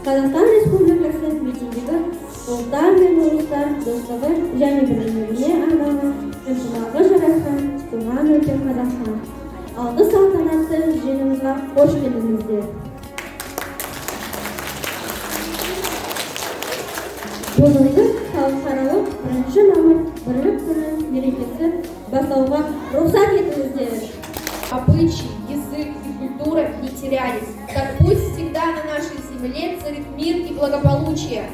Қазақстан Республикасы митингігі ұлттар мен ұлыстар достығы және бірлігіне арналған ынтымағы жарасқан туған өлке Қазақстан. Алды салтанатты жиынымызға қош келдіңіздер. Бүгінгі халықаралық 1 мамыр бірлік күні мерекесі бастауға рұқсат етіңіздер. Обычаи, язык и культура не терялись. Так пусть всегда на нашей земле царит мир и благополучие.